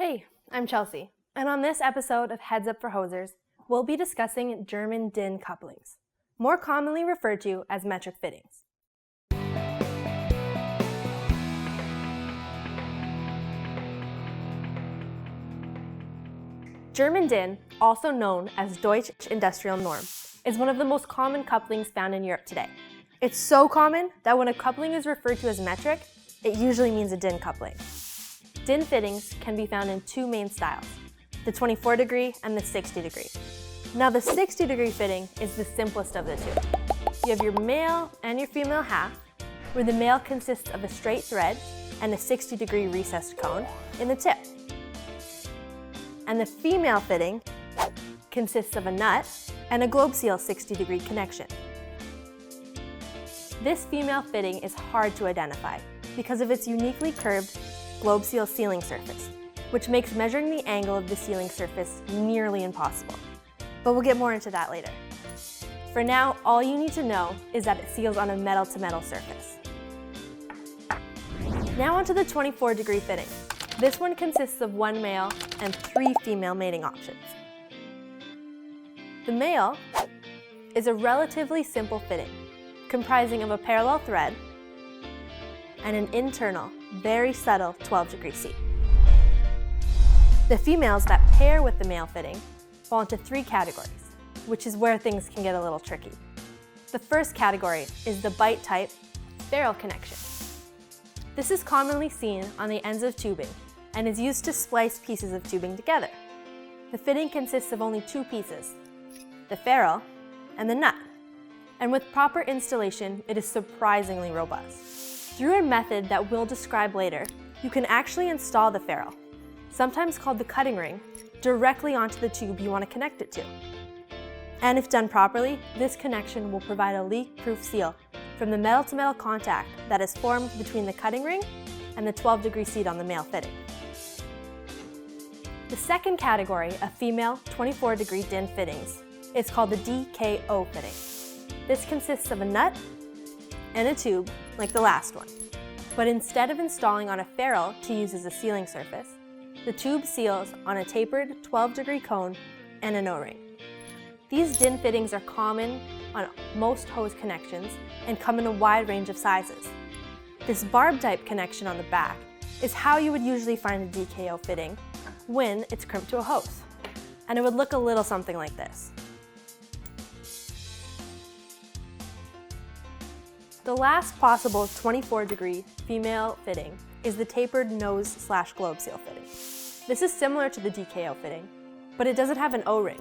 Hey, I'm Chelsea, and on this episode of Heads Up for Hosers, we'll be discussing German DIN couplings, more commonly referred to as metric fittings. German DIN, also known as Deutsche Industrial Norm, is one of the most common couplings found in Europe today. It's so common that when a coupling is referred to as metric, it usually means a DIN coupling. DIN fittings can be found in two main styles, the 24-degree and the 60-degree. Now the 60-degree fitting is the simplest of the two. You have your male and your female half, where the male consists of a straight thread and a 60-degree recessed cone in the tip. And the female fitting consists of a nut and a globe seal 60-degree connection. This female fitting is hard to identify because of its uniquely curved globe seal sealing surface, which makes measuring the angle of the sealing surface nearly impossible. But we'll get more into that later. For now, all you need to know is that it seals on a metal-to-metal surface. Now onto the 24-degree fitting. This one consists of one male and three female mating options. The male is a relatively simple fitting, comprising of a parallel thread and an internal, very subtle 12-degree seat. The females that pair with the male fitting fall into three categories, which is where things can get a little tricky. The first category is the bite-type ferrule connection. This is commonly seen on the ends of tubing and is used to splice pieces of tubing together. The fitting consists of only two pieces, the ferrule and the nut, and with proper installation, it is surprisingly robust. Through a method that we'll describe later, you can actually install the ferrule, sometimes called the cutting ring, directly onto the tube you want to connect it to. And if done properly, this connection will provide a leak-proof seal from the metal-to-metal contact that is formed between the cutting ring and the 12-degree seat on the male fitting. The second category of female 24-degree DIN fittings is called the DKO fitting. This consists of a nut and a tube, like the last one. But instead of installing on a ferrule to use as a sealing surface, the tube seals on a tapered 12-degree cone and an O-ring. These DIN fittings are common on most hose connections and come in a wide range of sizes. This barb-type connection on the back is how you would usually find a DKO fitting when it's crimped to a hose, and it would look a little something like this. The last possible 24-degree female fitting is the tapered nose/globe seal fitting. This is similar to the DKO fitting, but it doesn't have an O-ring.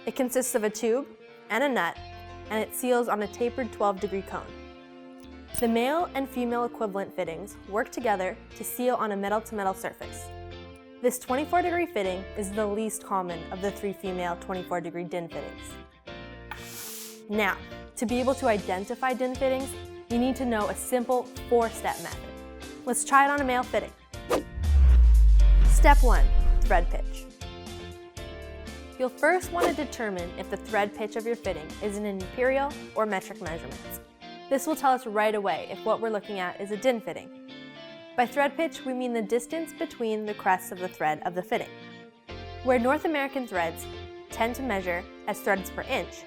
It consists of a tube and a nut, and it seals on a tapered 12-degree cone. The male and female equivalent fittings work together to seal on a metal-to-metal surface. This 24-degree fitting is the least common of the three female 24-degree DIN fittings. Now, to be able to identify DIN fittings, you need to know a simple 4-step method. Let's try it on a male fitting. Step 1, thread pitch. You'll first want to determine if the thread pitch of your fitting is in imperial or metric measurements. This will tell us right away if what we're looking at is a DIN fitting. By thread pitch, we mean the distance between the crests of the thread of the fitting. Where North American threads tend to measure as threads per inch,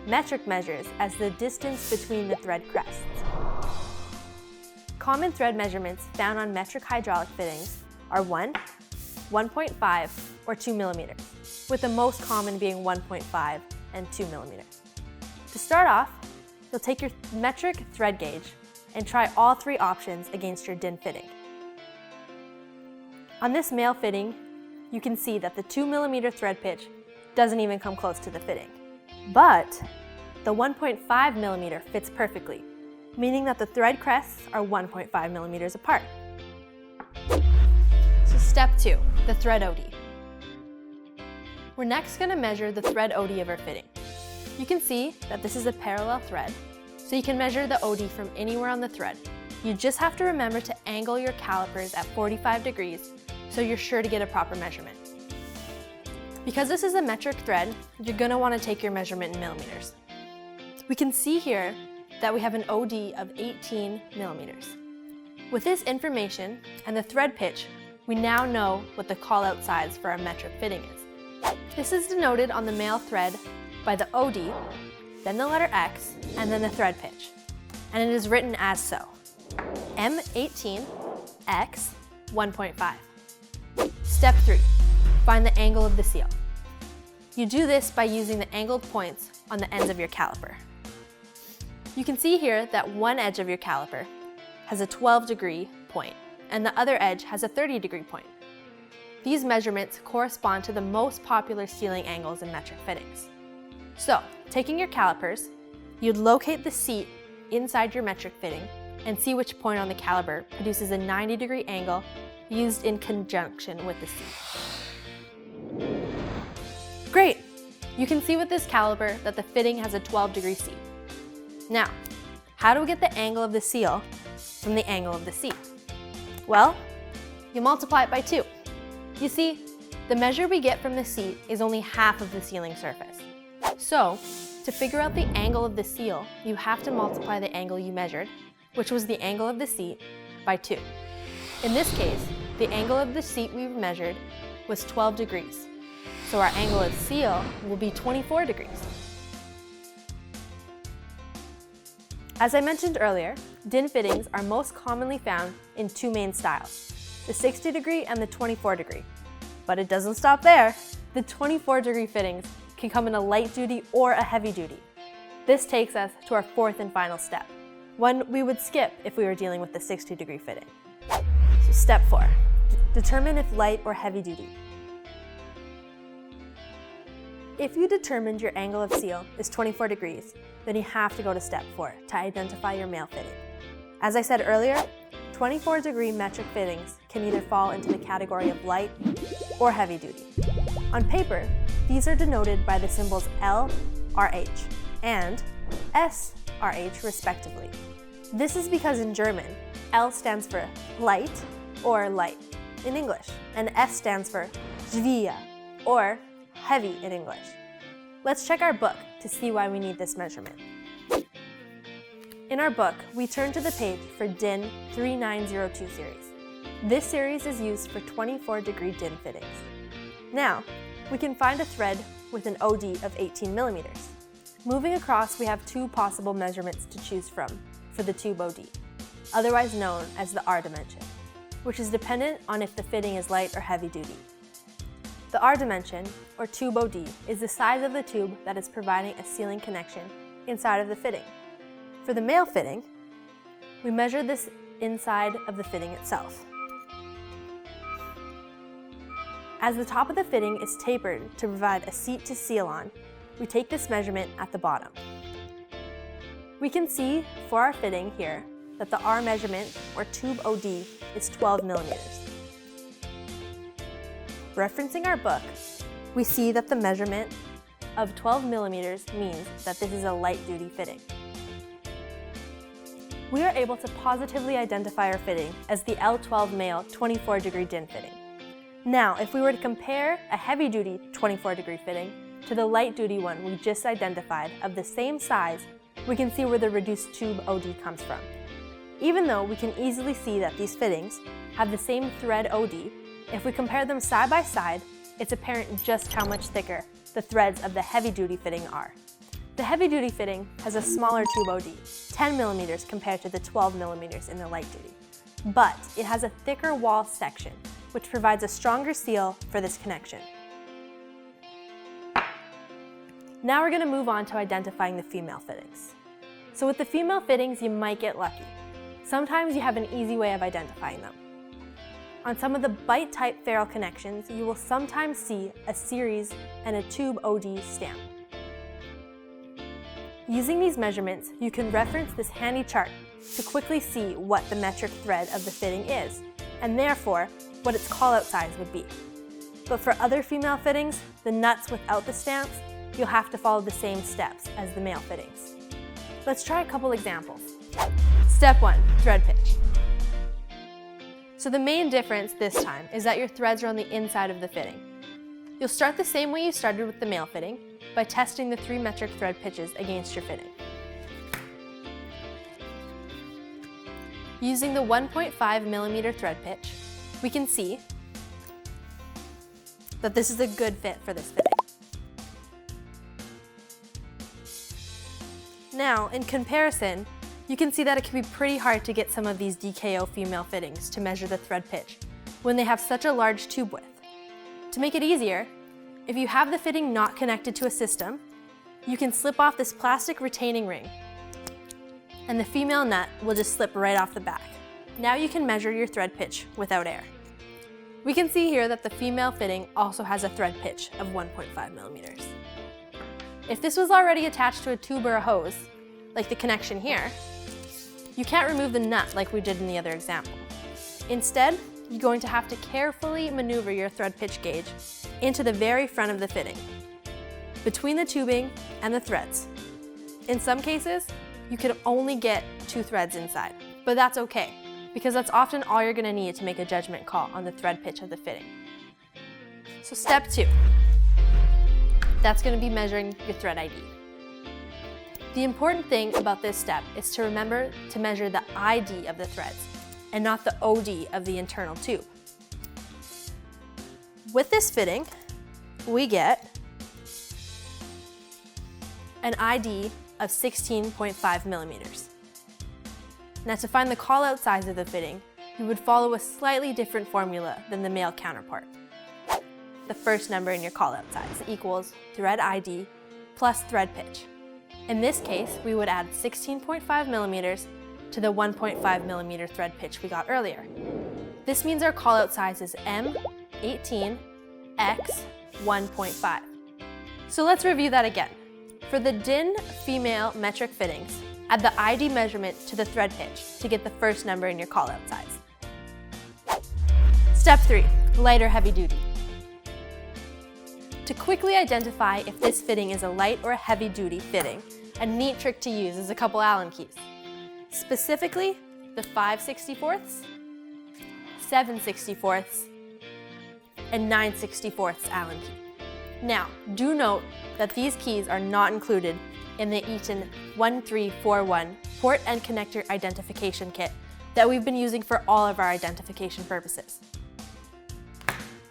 metric measures as the distance between the thread crests. Common thread measurements found on metric hydraulic fittings are 1, 1.5, or 2 millimeters, with the most common being 1.5 and 2 millimeters. To start off, you'll take your metric thread gauge and try all three options against your DIN fitting. On this male fitting, you can see that the 2 millimeter thread pitch doesn't even come close to the fitting. But the 1.5 millimeter fits perfectly, meaning that the thread crests are 1.5 millimeters apart. So step 2, the thread OD. We're next going to measure the thread OD of our fitting. You can see that this is a parallel thread, so you can measure the OD from anywhere on the thread. You just have to remember to angle your calipers at 45 degrees so you're sure to get a proper measurement. Because this is a metric thread, you're going to want to take your measurement in millimeters. We can see here that we have an OD of 18 millimeters. With this information and the thread pitch, we now know what the call-out size for our metric fitting is. This is denoted on the male thread by the OD, then the letter X, and then the thread pitch. And it is written as so: M18 X 1.5. Step 3. Find the angle of the seal. You do this by using the angled points on the ends of your caliper. You can see here that one edge of your caliper has a 12-degree point, and the other edge has a 30-degree point. These measurements correspond to the most popular sealing angles in metric fittings. So, taking your calipers, you'd locate the seat inside your metric fitting and see which point on the caliper produces a 90-degree angle used in conjunction with the seat. Great! You can see with this caliper that the fitting has a 12-degree seat. Now, how do we get the angle of the seal from the angle of the seat? Well, you multiply it by 2. You see, the measure we get from the seat is only half of the sealing surface. So, to figure out the angle of the seal, you have to multiply the angle you measured, which was the angle of the seat, by 2. In this case, the angle of the seat we measured was 12 degrees. So our angle of seal will be 24 degrees. As I mentioned earlier, DIN fittings are most commonly found in 2 main styles, the 60-degree and the 24-degree. But it doesn't stop there. The 24-degree fittings can come in a light-duty or a heavy-duty. This takes us to our 4th and final step, one we would skip if we were dealing with the 60-degree fitting. So step 4, determine if light or heavy-duty. If you determined your angle of seal is 24 degrees, then you have to go to step 4 to identify your male fitting. As I said earlier, 24-degree metric fittings can either fall into the category of light or heavy duty. On paper, these are denoted by the symbols L, RH, and S, RH respectively. This is because in German, L stands for light or light in English, and S stands for schwer or heavy in English. Let's check our book to see why we need this measurement. In our book, we turn to the page for DIN 3902 series. This series is used for 24-degree DIN fittings. Now, we can find a thread with an OD of 18 millimeters. Moving across, we have 2 possible measurements to choose from for the tube OD, otherwise known as the R dimension, which is dependent on if the fitting is light or heavy duty. The R dimension, or tube OD, is the size of the tube that is providing a sealing connection inside of the fitting. For the male fitting, we measure this inside of the fitting itself. As the top of the fitting is tapered to provide a seat to seal on, we take this measurement at the bottom. We can see for our fitting here that the R measurement, or tube OD, is 12 millimeters. Referencing our book, we see that the measurement of 12 millimeters means that this is a light-duty fitting. We are able to positively identify our fitting as the L12 male 24-degree DIN fitting. Now, if we were to compare a heavy-duty 24-degree fitting to the light-duty one we just identified of the same size, we can see where the reduced tube OD comes from. Even though we can easily see that these fittings have the same thread OD, if we compare them side by side, it's apparent just how much thicker the threads of the heavy-duty fitting are. The heavy-duty fitting has a smaller tube OD, 10 millimeters compared to the 12 millimeters in the light-duty. But it has a thicker wall section, which provides a stronger seal for this connection. Now we're going to move on to identifying the female fittings. So with the female fittings, you might get lucky. Sometimes you have an easy way of identifying them. On some of the bite-type ferrule connections, you will sometimes see a series and a tube OD stamp. Using these measurements, you can reference this handy chart to quickly see what the metric thread of the fitting is, and therefore, what its call-out size would be. But for other female fittings, the nuts without the stamps, you'll have to follow the same steps as the male fittings. Let's try a couple examples. Step 1, thread pitch. So the main difference this time is that your threads are on the inside of the fitting. You'll start the same way you started with the male fitting by testing the 3 metric thread pitches against your fitting. Using the 1.5 millimeter thread pitch, we can see that this is a good fit for this fitting. Now, in comparison, you can see that it can be pretty hard to get some of these DKO female fittings to measure the thread pitch when they have such a large tube width. To make it easier, if you have the fitting not connected to a system, you can slip off this plastic retaining ring, and the female nut will just slip right off the back. Now you can measure your thread pitch without air. We can see here that the female fitting also has a thread pitch of 1.5 millimeters. If this was already attached to a tube or a hose, like the connection here, you can't remove the nut like we did in the other example. Instead, you're going to have to carefully maneuver your thread pitch gauge into the very front of the fitting, between the tubing and the threads. In some cases, you could only get 2 threads inside, but that's okay, because that's often all you're going to need to make a judgment call on the thread pitch of the fitting. So step 2, that's going to be measuring your thread ID. The important thing about this step is to remember to measure the ID of the threads and not the OD of the internal tube. With this fitting, we get an ID of 16.5 millimeters. Now, to find the call-out size of the fitting, you would follow a slightly different formula than the male counterpart. The first number in your call-out size equals thread ID plus thread pitch. In this case, we would add 16.5 millimeters to the 1.5 millimeter thread pitch we got earlier. This means our call-out size is M18X 1.5. So let's review that again. For the DIN female metric fittings, add the ID measurement to the thread pitch to get the first number in your call-out size. Step 3, light or heavy duty. To quickly identify if this fitting is a light or a heavy duty fitting, a neat trick to use is a couple Allen keys. Specifically, the 5/64, 7/64, and 9/64 Allen key. Now, do note that these keys are not included in the Eaton 1341 port and connector identification kit that we've been using for all of our identification purposes.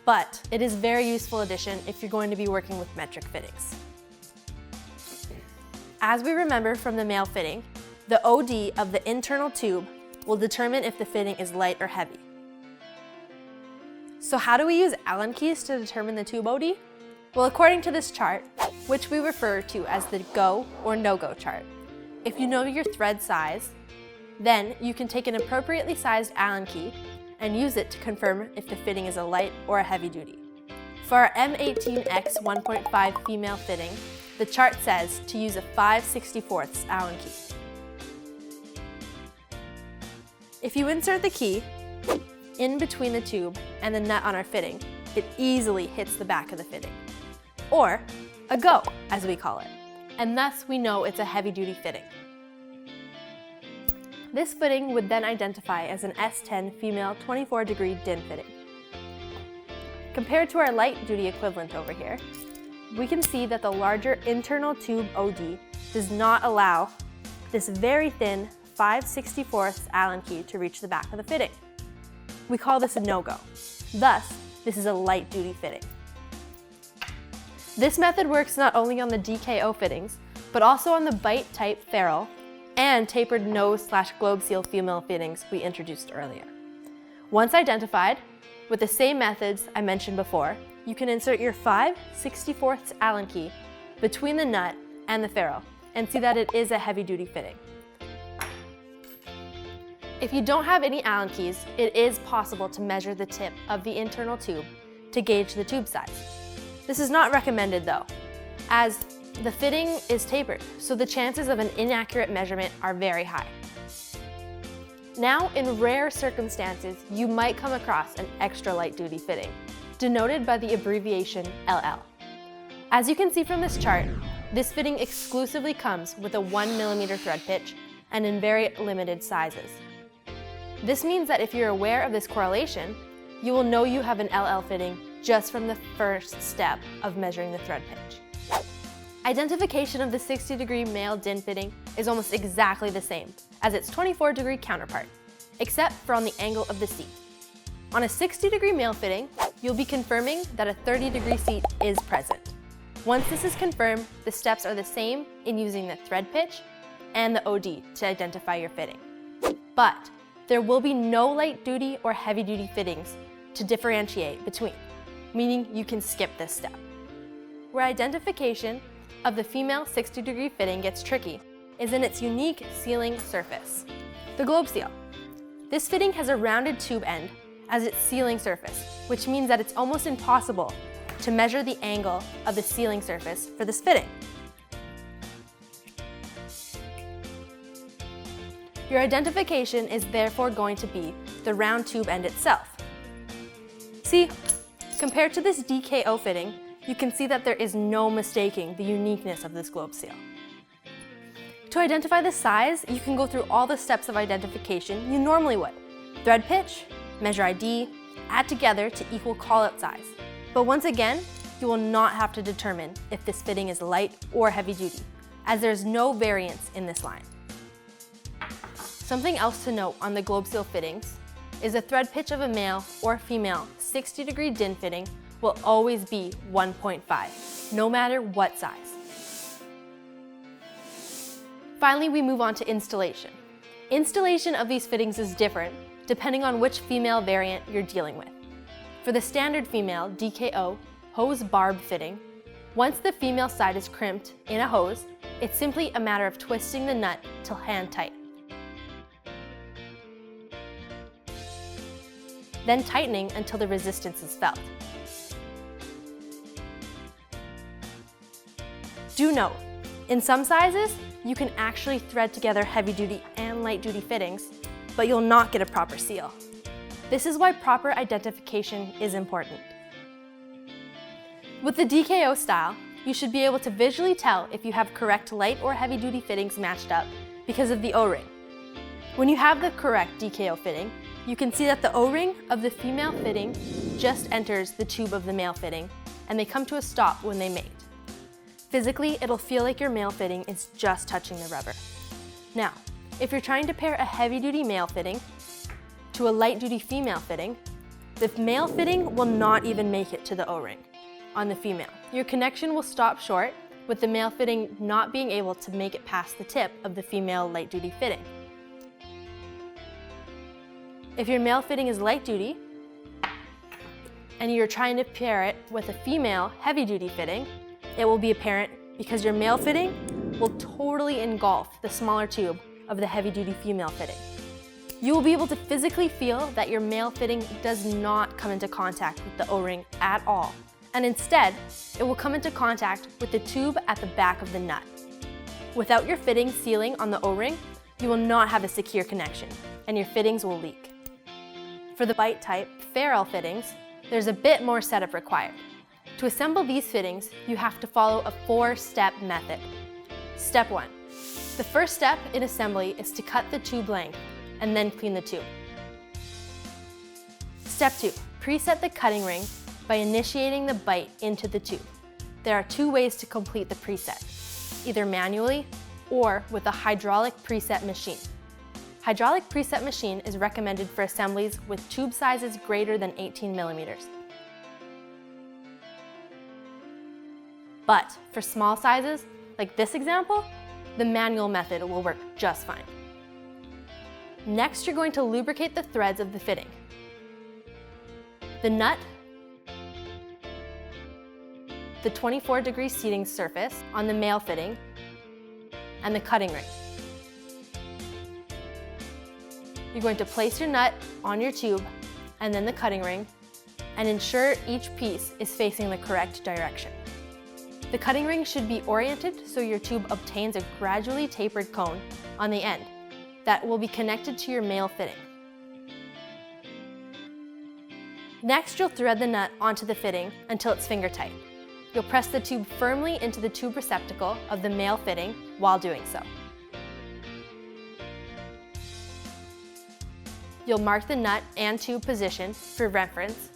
But it is a very useful addition if you're going to be working with metric fittings. As we remember from the male fitting, the OD of the internal tube will determine if the fitting is light or heavy. So how do we use Allen keys to determine the tube OD? Well, according to this chart, which we refer to as the go or no-go chart, if you know your thread size, then you can take an appropriately sized Allen key and use it to confirm if the fitting is a light or a heavy duty. For our M18X 1.5 female fitting, the chart says to use a 5/64 Allen key. If you insert the key in between the tube and the nut on our fitting, it easily hits the back of the fitting, or a go, as we call it, and thus we know it's a heavy-duty fitting. This fitting would then identify as an S10 female 24-degree DIN fitting. Compared to our light-duty equivalent over here, we can see that the larger internal tube OD does not allow this very thin 5/64 Allen key to reach the back of the fitting. We call this a no-go. Thus, this is a light-duty fitting. This method works not only on the DKO fittings, but also on the bite-type ferrule and tapered nose/globe seal female fittings we introduced earlier. Once identified, with the same methods I mentioned before, you can insert your 5/64 Allen key between the nut and the ferrule and see that it is a heavy-duty fitting. If you don't have any Allen keys, it is possible to measure the tip of the internal tube to gauge the tube size. This is not recommended though, as the fitting is tapered, so the chances of an inaccurate measurement are very high. Now, in rare circumstances, you might come across an extra light duty fitting, denoted by the abbreviation LL. As you can see from this chart, this fitting exclusively comes with a 1 millimeter thread pitch and in very limited sizes. This means that if you're aware of this correlation, you will know you have an LL fitting just from the first step of measuring the thread pitch. Identification of the 60-degree male DIN fitting is almost exactly the same as its 24-degree counterpart, except for on the angle of the seat. On a 60-degree male fitting, you'll be confirming that a 30-degree seat is present. Once this is confirmed, the steps are the same in using the thread pitch and the OD to identify your fitting. But there will be no light-duty or heavy-duty fittings to differentiate between, meaning you can skip this step. Where identification of the female 60-degree fitting gets tricky is in its unique sealing surface, the globe seal. This fitting has a rounded tube end as its sealing surface, which means that it's almost impossible to measure the angle of the sealing surface for this fitting. Your identification is therefore going to be the round tube end itself. See, compared to this DKO fitting, you can see that there is no mistaking the uniqueness of this globe seal. To identify the size, you can go through all the steps of identification you normally would. Thread pitch, measure ID, add together to equal call-out size. But once again, you will not have to determine if this fitting is light or heavy duty, as there's no variance in this line. Something else to note on the globe seal fittings is the thread pitch of a male or female 60-degree DIN fitting will always be 1.5, no matter what size. Finally, we move on to installation. Installation of these fittings is different depending on which female variant you're dealing with. For the standard female DKO hose barb fitting, once the female side is crimped in a hose, it's simply a matter of twisting the nut till hand tight. Then tightening until the resistance is felt. Do note, in some sizes, you can actually thread together heavy-duty and light-duty fittings, but you'll not get a proper seal. This is why proper identification is important. With the DKO style, you should be able to visually tell if you have correct light or heavy-duty fittings matched up because of the O-ring. When you have the correct DKO fitting, you can see that the O-ring of the female fitting just enters the tube of the male fitting, and they come to a stop when they mate. Physically, it'll feel like your male fitting is just touching the rubber. Now, if you're trying to pair a heavy-duty male fitting to a light-duty female fitting, the male fitting will not even make it to the O-ring on the female. Your connection will stop short, with the male fitting not being able to make it past the tip of the female light-duty fitting. If your male fitting is light-duty, and you're trying to pair it with a female heavy-duty fitting, it will be apparent because your male fitting will totally engulf the smaller tube of the heavy-duty female fitting. You will be able to physically feel that your male fitting does not come into contact with the O-ring at all, and instead, it will come into contact with the tube at the back of the nut. Without your fitting sealing on the O-ring, you will not have a secure connection, and your fittings will leak. For the bite type ferrule fittings, there's a bit more setup required. To assemble these fittings, you have to follow a 4-step method. Step 1. The first step in assembly is to cut the tube length and then clean the tube. Step 2. Preset the cutting ring by initiating the bite into the tube. There are 2 ways to complete the preset, either manually or with a hydraulic preset machine. Hydraulic preset machine is recommended for assemblies with tube sizes greater than 18 millimeters. But for small sizes, like this example, the manual method will work just fine. Next, you're going to lubricate the threads of the fitting. The nut, the 24-degree seating surface on the male fitting, and the cutting ring. You're going to place your nut on your tube and then the cutting ring, and ensure each piece is facing the correct direction. The cutting ring should be oriented so your tube obtains a gradually tapered cone on the end that will be connected to your male fitting. Next, you'll thread the nut onto the fitting until it's finger tight. You'll press the tube firmly into the tube receptacle of the male fitting while doing so. You'll mark the nut and tube position for reference.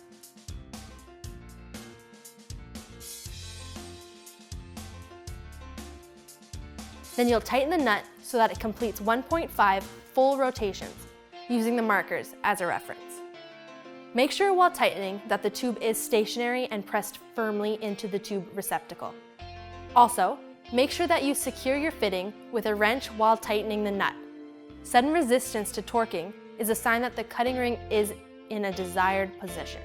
Then you'll tighten the nut so that it completes 1.5 full rotations, using the markers as a reference. Make sure while tightening that the tube is stationary and pressed firmly into the tube receptacle. Also, make sure that you secure your fitting with a wrench while tightening the nut. Sudden resistance to torquing is a sign that the cutting ring is in a desired position.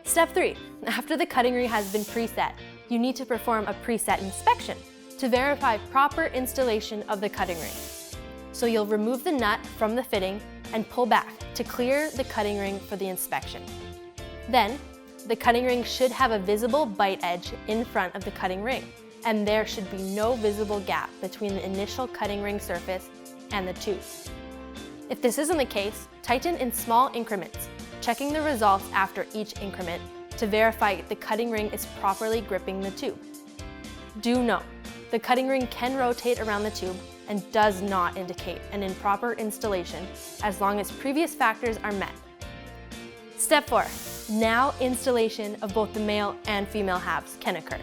Step 3. After the cutting ring has been preset, you need to perform a preset inspection to verify proper installation of the cutting ring. So you'll remove the nut from the fitting and pull back to clear the cutting ring for the inspection. Then, the cutting ring should have a visible bite edge in front of the cutting ring, and there should be no visible gap between the initial cutting ring surface and the tube. If this isn't the case, tighten in small increments, checking the results after each increment to verify the cutting ring is properly gripping the tube. Do note, the cutting ring can rotate around the tube and does not indicate an improper installation as long as previous factors are met. Step 4. Now installation of both the male and female halves can occur.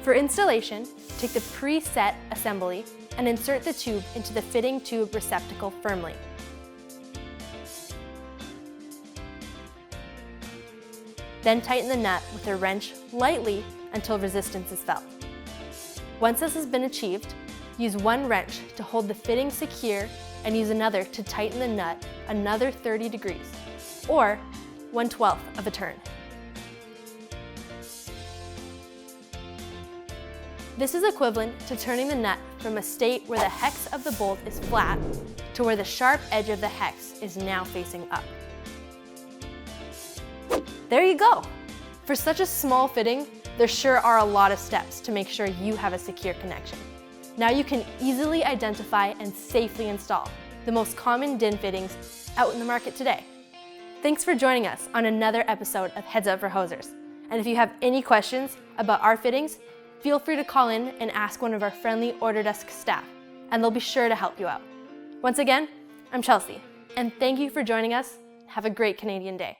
For installation, take the preset assembly and insert the tube into the fitting tube receptacle firmly. Then tighten the nut with a wrench lightly until resistance is felt. Once this has been achieved, use one wrench to hold the fitting secure and use another to tighten the nut another 30 degrees, or 1/12 of a turn. This is equivalent to turning the nut from a state where the hex of the bolt is flat to where the sharp edge of the hex is now facing up. There you go! For such a small fitting, there sure are a lot of steps to make sure you have a secure connection. Now you can easily identify and safely install the most common DIN fittings out in the market today. Thanks for joining us on another episode of Heads Up for Hosers. And if you have any questions about our fittings, feel free to call in and ask one of our friendly order desk staff, and they'll be sure to help you out. Once again, I'm Chelsea, and thank you for joining us. Have a great Canadian day.